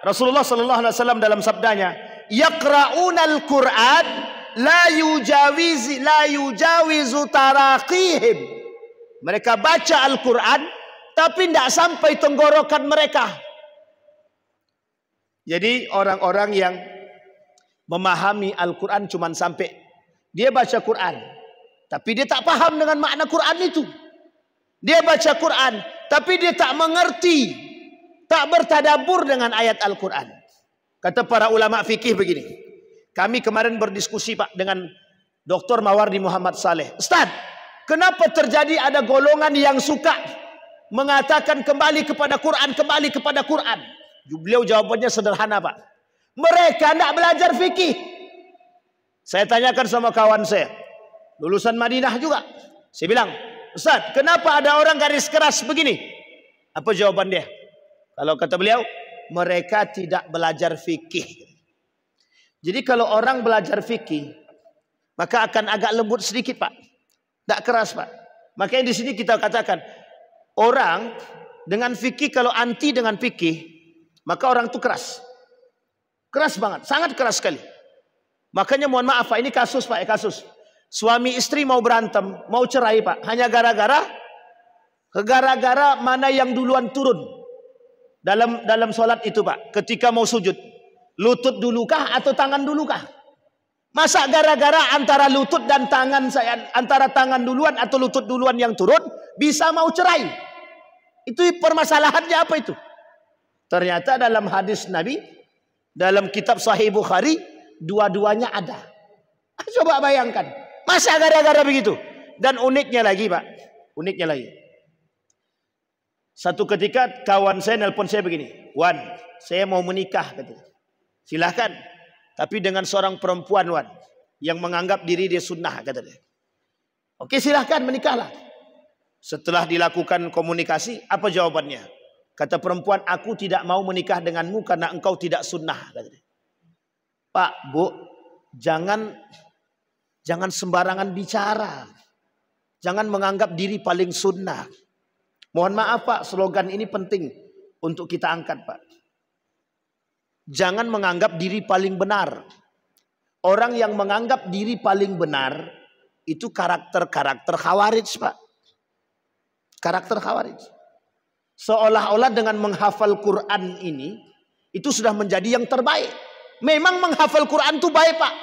Rasulullah sallallahu alaihi wasallam dalam sabdanya, "Yaqra'unal Qur'an la yujawizu taraqihim." Mereka baca Al-Qur'an tapi tidak sampai tenggorokan mereka. Jadi orang-orang yang memahami Al-Quran cuma sampai dia baca Quran, tapi dia tak paham dengan makna Quran itu. Dia baca Quran, tapi dia tak mengerti, tak bertadabbur dengan ayat Al-Quran. Kata para ulama fikih begini. Kami kemarin berdiskusi Pak dengan Dr. Mawardi Muhammad Saleh. Ustaz, kenapa terjadi ada golongan yang suka mengatakan kembali kepada Quran, kembali kepada Quran? Beliau jawabannya sederhana Pak. Mereka tidak belajar fikih. Saya tanyakan sama kawan saya, lulusan Madinah juga. Saya bilang, Ustaz, kenapa ada orang garis keras begini? Apa jawaban dia? Kalau kata beliau, mereka tidak belajar fikih. Jadi kalau orang belajar fikih, maka akan agak lembut sedikit Pak. Tidak keras Pak. Makanya di sini kita katakan, orang dengan fikih kalau anti dengan fikih, maka orang itu keras. Keras banget, sangat keras sekali. Makanya mohon maaf Pak, ini kasus Pak, kasus. Suami istri mau berantem, mau cerai Pak. Hanya gara-gara mana yang duluan turun. Dalam sholat itu Pak, ketika mau sujud. Lutut dulukah atau tangan dulukah? Masa gara-gara antara lutut dan tangan saya, antara tangan duluan atau lutut duluan yang turun, bisa mau cerai? Itu permasalahannya apa itu? Ternyata dalam hadis Nabi, dalam kitab Sahih Bukhari, dua-duanya ada. Coba bayangkan, masa gara-gara begitu? Dan uniknya lagi Pak, uniknya lagi. Satu ketika kawan saya nelpon saya begini, Wan, saya mau menikah katanya. Silahkan, tapi dengan seorang perempuan Wan, yang menganggap diri dia sunnah katanya. Oke silahkan menikahlah. Setelah dilakukan komunikasi, apa jawabannya? Kata perempuan, aku tidak mau menikah denganmu karena engkau tidak sunnah. Pak, Bu, jangan sembarangan bicara. Jangan menganggap diri paling sunnah. Mohon maaf Pak, slogan ini penting untuk kita angkat Pak. Jangan menganggap diri paling benar. Orang yang menganggap diri paling benar, itu karakter-karakter Khawarij Pak. Karakter Khawarij. Seolah-olah dengan menghafal Quran ini, itu sudah menjadi yang terbaik. Memang menghafal Quran itu baik Pak.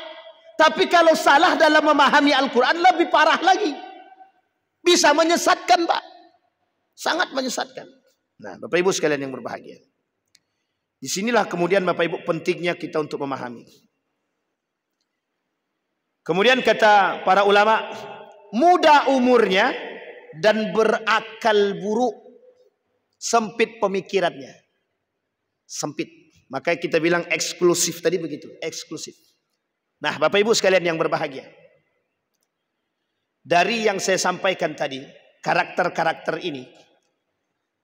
Tapi kalau salah dalam memahami Al-Quran lebih parah lagi. Bisa menyesatkan Pak. Sangat menyesatkan. Nah Bapak Ibu sekalian yang berbahagia. Disinilah kemudian Bapak Ibu pentingnya kita untuk memahami. Kemudian kata para ulama, muda umurnya dan berakal buruk. Sempit pemikirannya. Sempit. Makanya kita bilang eksklusif tadi begitu. Eksklusif. Nah Bapak Ibu sekalian yang berbahagia. Dari yang saya sampaikan tadi. Karakter-karakter ini.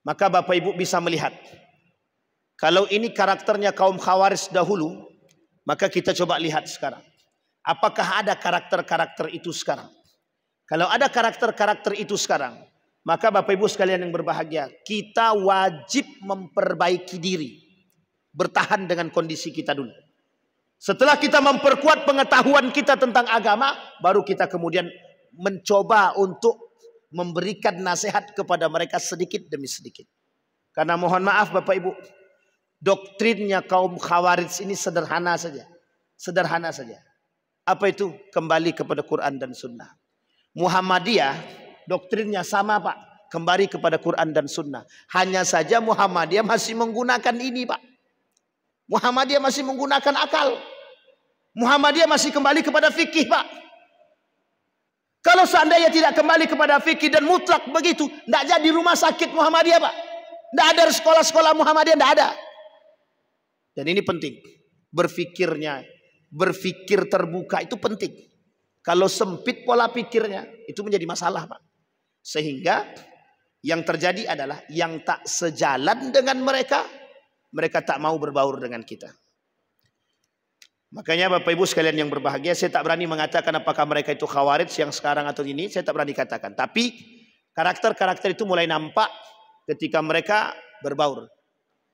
Maka Bapak Ibu bisa melihat. Kalau ini karakternya kaum Khawarij dahulu. Maka kita coba lihat sekarang. Apakah ada karakter-karakter itu sekarang? Kalau ada karakter-karakter itu sekarang. Maka Bapak Ibu sekalian yang berbahagia, kita wajib memperbaiki diri. Bertahan dengan kondisi kita dulu. Setelah kita memperkuat pengetahuan kita tentang agama, baru kita kemudian mencoba untuk memberikan nasihat kepada mereka sedikit demi sedikit. Karena mohon maaf Bapak Ibu, doktrinnya kaum Khawarij ini sederhana saja. Sederhana saja. Apa itu? Kembali kepada Quran dan Sunnah. Muhammadiyah doktrinnya sama Pak, kembali kepada Quran dan Sunnah. Hanya saja Muhammadiyah masih menggunakan ini Pak. Muhammadiyah masih menggunakan akal. Muhammadiyah masih kembali kepada fikih Pak. Kalau seandainya tidak kembali kepada fikih dan mutlak begitu, tidak jadi rumah sakit Muhammadiyah Pak. Tidak ada sekolah-sekolah Muhammadiyah, tidak ada. Dan ini penting. Berpikir terbuka itu penting. Kalau sempit pola pikirnya, itu menjadi masalah Pak. Sehingga Yang terjadi adalah yang tak sejalan dengan mereka, mereka tak mau berbaur dengan kita. Makanya Bapak Ibu sekalian yang berbahagia, saya tak berani mengatakan apakah mereka itu khawarij yang sekarang atau ini, saya tak berani katakan. Tapi karakter-karakter itu mulai nampak ketika mereka berbaur.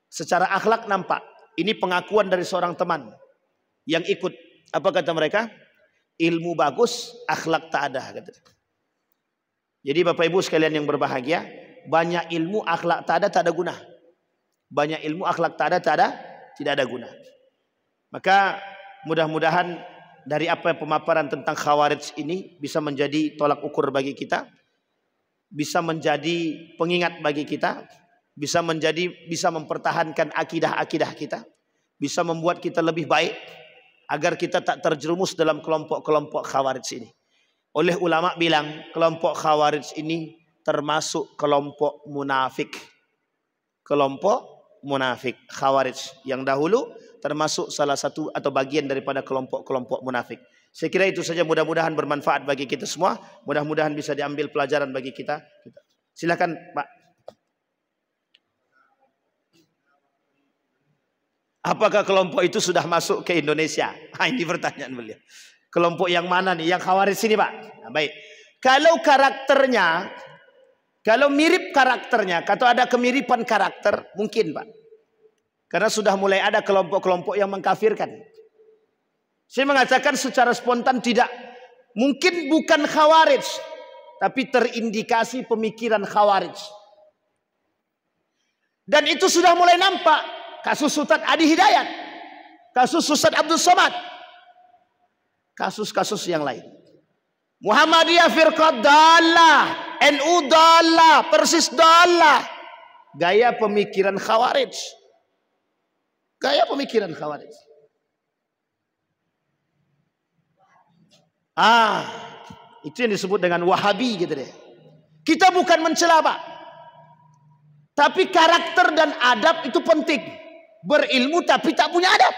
Secara akhlak nampak. Ini pengakuan dari seorang teman yang ikut. Apa kata mereka? Ilmu bagus, akhlak tak ada. Jadi Bapak Ibu sekalian yang berbahagia, banyak ilmu akhlak tak ada guna. Banyak ilmu akhlak tak ada, tidak ada guna. Maka mudah-mudahan dari apa pemaparan tentang khawarij ini bisa menjadi tolak ukur bagi kita, bisa menjadi pengingat bagi kita, bisa mempertahankan akidah-akidah kita, bisa membuat kita lebih baik agar kita tak terjerumus dalam kelompok-kelompok khawarij ini. Oleh ulama bilang kelompok khawarij ini termasuk kelompok munafik. Kelompok munafik khawarij yang dahulu termasuk salah satu atau bagian daripada kelompok-kelompok munafik. Saya kira itu saja, mudah-mudahan bermanfaat bagi kita semua. Mudah-mudahan bisa diambil pelajaran bagi kita. Silakan Pak. Apakah kelompok itu sudah masuk ke Indonesia? Ini pertanyaan beliau. Kelompok yang mana nih? Yang khawarij ini Pak. Nah, baik. Kalau karakternya, kalau mirip karakternya, atau ada kemiripan karakter, mungkin Pak. Karena sudah mulai ada kelompok-kelompok yang mengkafirkan. Saya mengatakan secara spontan tidak. Mungkin bukan khawarij, tapi terindikasi pemikiran khawarij. Dan itu sudah mulai nampak. Kasus Ustaz Adi Hidayat, kasus Ustaz Abdul Somad, kasus-kasus yang lain. Muhammadiyah firqah dalah, NU dalah, Persis dalah. Gaya pemikiran khawarij. Gaya pemikiran khawarij. Itu yang disebut dengan Wahabi gitu deh. Kita bukan mencela Pak, tapi karakter dan adab itu penting. Berilmu tapi tak punya adab.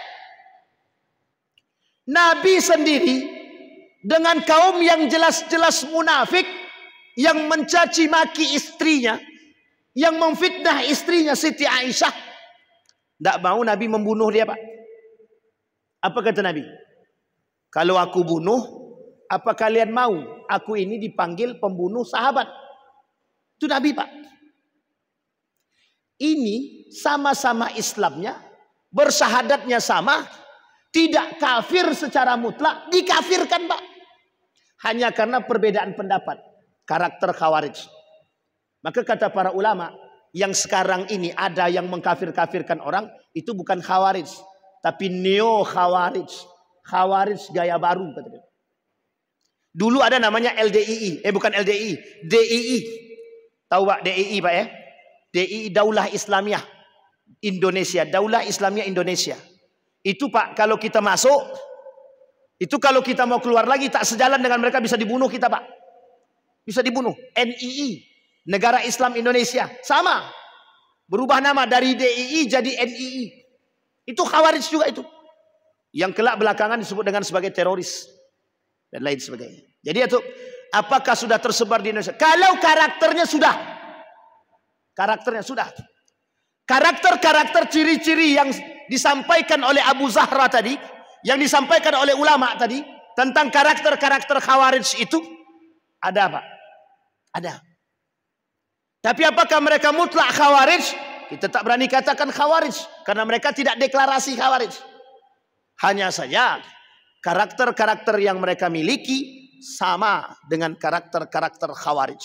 Nabi sendiri dengan kaum yang jelas-jelas munafik, yang mencaci maki istrinya, yang memfitnah istrinya Siti Aisyah, tidak mau Nabi membunuh dia Pak. Apa kata Nabi? Kalau aku bunuh, apa kalian mau aku ini dipanggil pembunuh sahabat? Itu Nabi Pak. Ini sama-sama Islamnya, bersahadatnya sama, tidak kafir secara mutlak, dikafirkan Pak. Hanya karena perbedaan pendapat, karakter khawarij. Maka kata para ulama, yang sekarang ini ada yang mengkafir-kafirkan orang, itu bukan khawarij, tapi neo khawarij. Khawarij gaya baru. Dulu ada namanya LDII, bukan LDI, DII. Tahu Pak DII Pak ya? DII Daulah Islamiyah Indonesia, Daulah Islamiyah Indonesia. Itu Pak, kalau kita masuk, itu kalau kita mau keluar lagi tak sejalan dengan mereka, bisa dibunuh kita Pak. Bisa dibunuh. NII, Negara Islam Indonesia, sama. Berubah nama dari DII jadi NII. Itu khawarij juga itu. Yang kelak belakangan disebut dengan sebagai teroris dan lain sebagainya. Jadi itu apakah sudah tersebar di Indonesia? Kalau karakternya sudah. Karakternya sudah. Karakter-karakter ciri-ciri yang disampaikan oleh Abu Zahra tadi, yang disampaikan oleh ulama tadi, tentang karakter-karakter khawarij itu, ada Pak? Ada. Tapi apakah mereka mutlak khawarij? Kita tak berani katakan khawarij, karena mereka tidak deklarasi khawarij. Hanya saja, karakter-karakter yang mereka miliki sama dengan karakter-karakter khawarij.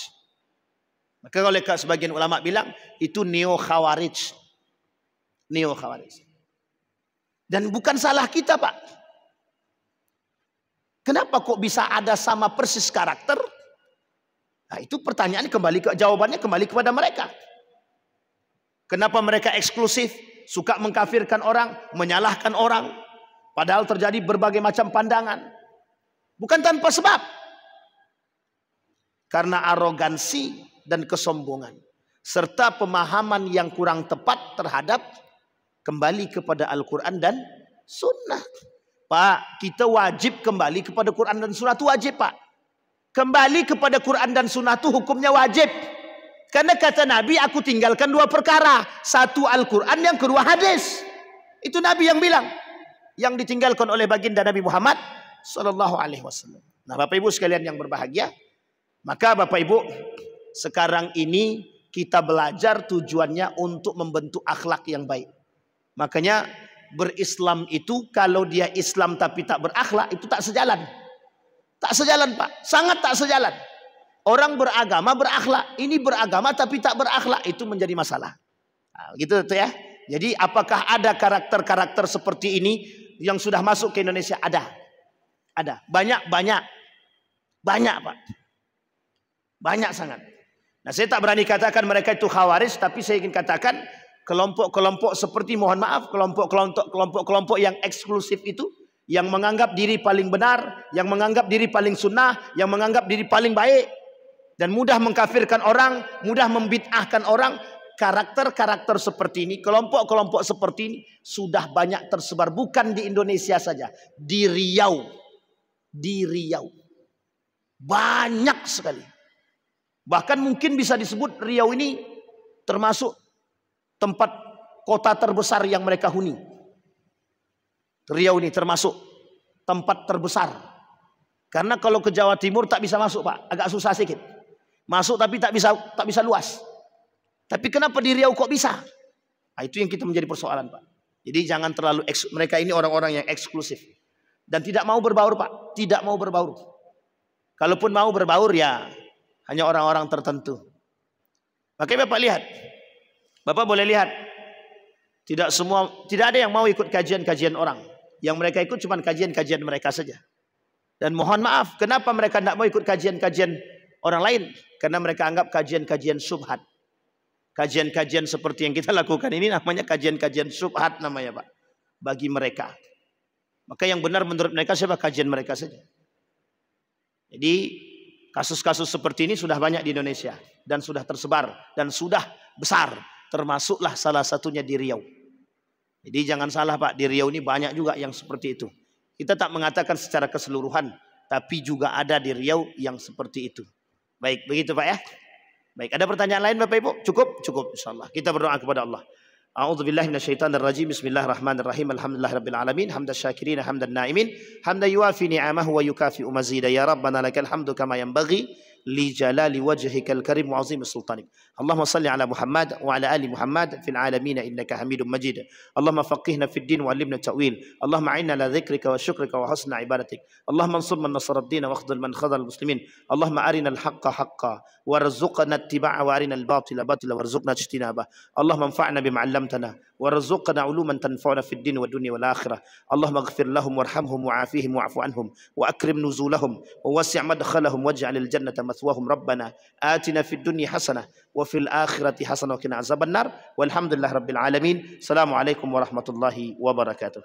Maka oleh sebagian ulama bilang itu neo khawarij. Neo khawarij. Dan bukan salah kita Pak. Kenapa kok bisa ada sama persis karakter? Nah, itu pertanyaan jawabannya kembali kepada mereka. Kenapa mereka eksklusif, suka mengkafirkan orang, menyalahkan orang, padahal terjadi berbagai macam pandangan. Bukan tanpa sebab. Karena arogansi dan kesombongan, serta pemahaman yang kurang tepat terhadap kembali kepada Al-Quran dan Sunnah. Pak, kita wajib kembali kepada Quran dan Sunnah, itu wajib Pak. Kembali kepada Quran dan Sunnah itu hukumnya wajib. Karena kata Nabi, aku tinggalkan dua perkara. Satu Al-Quran, yang kedua hadis. Itu Nabi yang bilang. Yang ditinggalkan oleh baginda Nabi Muhammad Sallallahu Alaihi Wasallam. Nah, Bapak Ibu sekalian yang berbahagia, maka Bapak Ibu, sekarang ini kita belajar tujuannya untuk membentuk akhlak yang baik. Makanya berislam itu, kalau dia Islam tapi tak berakhlak, itu tak sejalan. Tak sejalan, Pak. Sangat tak sejalan. Orang beragama berakhlak, ini beragama tapi tak berakhlak, itu menjadi masalah. Nah, gitu tuh ya. Jadi apakah ada karakter-karakter seperti ini yang sudah masuk ke Indonesia? Ada. Banyak, Pak. Banyak sangat. Nah, saya tak berani katakan mereka itu khawarij, tapi saya ingin katakan kelompok-kelompok seperti, mohon maaf, kelompok-kelompok yang eksklusif itu, yang menganggap diri paling benar, yang menganggap diri paling sunnah, yang menganggap diri paling baik, dan mudah mengkafirkan orang, mudah membid'ahkan orang. Karakter-karakter seperti ini, kelompok-kelompok seperti ini sudah banyak tersebar, bukan di Indonesia saja, di Riau. Banyak sekali. Bahkan mungkin bisa disebut Riau ini termasuk tempat kota terbesar yang mereka huni. Riau ini termasuk tempat terbesar. Karena kalau ke Jawa Timur tak bisa masuk, Pak, agak susah sedikit. Masuk tapi tak bisa luas. Tapi kenapa di Riau kok bisa? Nah, itu yang kita menjadi persoalan, Pak. Jadi jangan terlalu mereka ini orang-orang yang eksklusif dan tidak mau berbaur, Pak. Tidak mau berbaur. Kalaupun mau berbaur, ya hanya orang-orang tertentu. Makanya Bapak lihat, Bapak boleh lihat, tidak ada yang mau ikut kajian-kajian orang. Yang mereka ikut cuma kajian-kajian mereka saja. Dan mohon maaf, kenapa mereka tidak mau ikut kajian-kajian orang lain? Karena mereka anggap kajian-kajian syubhat. Kajian-kajian seperti yang kita lakukan ini namanya kajian-kajian syubhat namanya, Pak, bagi mereka. Maka yang benar menurut mereka siapa? Kajian mereka saja. Jadi kasus-kasus seperti ini sudah banyak di Indonesia dan sudah tersebar dan sudah besar, termasuklah salah satunya di Riau. Jadi jangan salah, Pak, di Riau ini banyak juga yang seperti itu. Kita tak mengatakan secara keseluruhan, tapi juga ada di Riau yang seperti itu. Baik, begitu, Pak, ya. Baik, ada pertanyaan lain Bapak Ibu? Cukup insyaallah. Kita berdoa kepada Allah. A'udzubillahi minasyaitonirrajim. Bismillahirrahmanirrahim. Alhamdulillahirabbil alamin. Hamdan syakirin, hamdan naimin, hamdan yuafi ni'amahu wa yukafi'u mazida. Ya Rabbana lakal hamdu kama yanbaghi li jalali wajhikal karim wa 'azimi sultanik. Allahumma salli ala Muhammad wa ala ali Muhammad fil alamin innaka Hamidum Majid. Allahumma faqihna fid din wa 'allimna ta'wil. Allahumma a'inna ala dzikrika wa syukrika wa husni ibadatik. Allahumma ansur man nasara ad-din wa akhdhil man khadhal muslimin. Allahumma arina al-haqqa haqqan warzuqna ittiba'a wa arina al-batila batila warzuqna ijtinabah. Allahumma anfa'na bima 'allamtana warzuqna 'uluman tanfa'una fid din wa dunya wal akhirah. Allahumma ighfir lahum warhamhum wa'afihim wa'fu anhum wa akrim nuzulahum wa wasi' madkhalahum waj'alil jannata مثواهم ربنا آتنا في الدنيا حسنة وفي الآخرة حسنة وقنا عذاب النار والحمد لله رب العالمين. السلام عليكم ورحمة الله وبركاته.